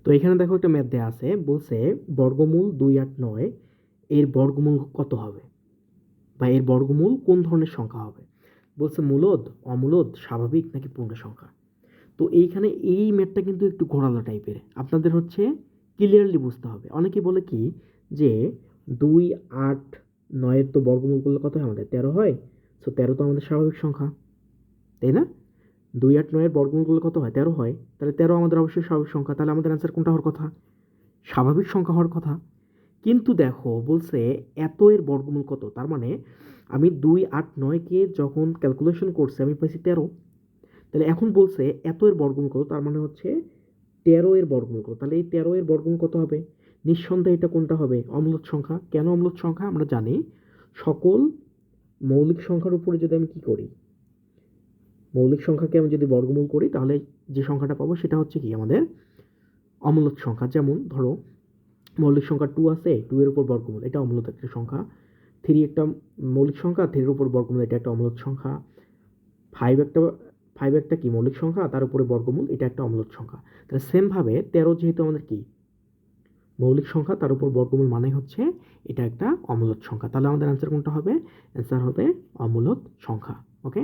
তো এখানে দেখো একটা ম্যাথ দেওয়া আছে, বলছে বর্গমূল 289 এর বর্গমূল কত হবে, বা এর বর্গমূল কোন ধরনের সংখ্যা হবে। বলছে মূলদ, অমূলদ, স্বাভাবিক নাকি পূর্ণ সংখ্যা। তো এইখানে এই ম্যাথটা কিন্তু একটু ঘোরালো টাইপের, আপনাদের হচ্ছে ক্লিয়ারলি বুঝতে হবে। অনেকে বলে কি যে 289 তো বর্গমূল করলে কত হয়, আমাদের 13 হয়। সো 13 তো আমাদের স্বাভাবিক সংখ্যা, তাই না? 289 বর্গমূল করলে কত হয়, 13 হয়। তাহলে 13 আমাদের অবশ্যই স্বাভাবিক সংখ্যা, তাহলে আমাদের অ্যান্সার কোনটা হওয়ার কথা, স্বাভাবিক সংখ্যা হওয়ার কথা। কিন্তু দেখো বলছে এত এর বর্গমূল কত, তার মানে আমি 289কে যখন ক্যালকুলেশন করছি আমি পাইছি 13। তাহলে এখন বলছে এত এর বর্গমূল কত, তার মানে হচ্ছে 13 এর বর্গমূল কত। তাহলে এই 13 এর বর্গমূল কত হবে, নিঃসন্দেহে এটা কোনটা হবে, অম্লত সংখ্যা। কেন অম্লত সংখ্যা, আমরা জানি সকল মৌলিক সংখ্যার উপরে যদি আমি কি করি, মৌলিক সংখ্যাকে আমি যদি বর্গমূল করি তাহলে যে সংখ্যাটা পাবো সেটা হচ্ছে কি আমাদের অম্লত সংখ্যা। যেমন ধরো মৌলিক সংখ্যা 2 আছে, 2 এর উপর বর্গমূল, এটা অম্লত একটা সংখ্যা। 3 একটা মৌলিক সংখ্যা, 3 এর উপর বর্গমূল, এটা একটা অম্লত সংখ্যা। 5 একটা 5 একটা কি মৌলিক সংখ্যা, তার উপরে বর্গমূল, এটা একটা অম্লত সংখ্যা। তাহলে সেম ভাবে 13 যেহেতু আমাদের কি মৌলিক সংখ্যা, তার উপর বর্গমূল, মানে হচ্ছে এটা একটা অম্লত সংখ্যা। তাহলে আমাদের অ্যান্সার কোনটা হবে, অ্যান্সার হবে অম্লত সংখ্যা। ওকে।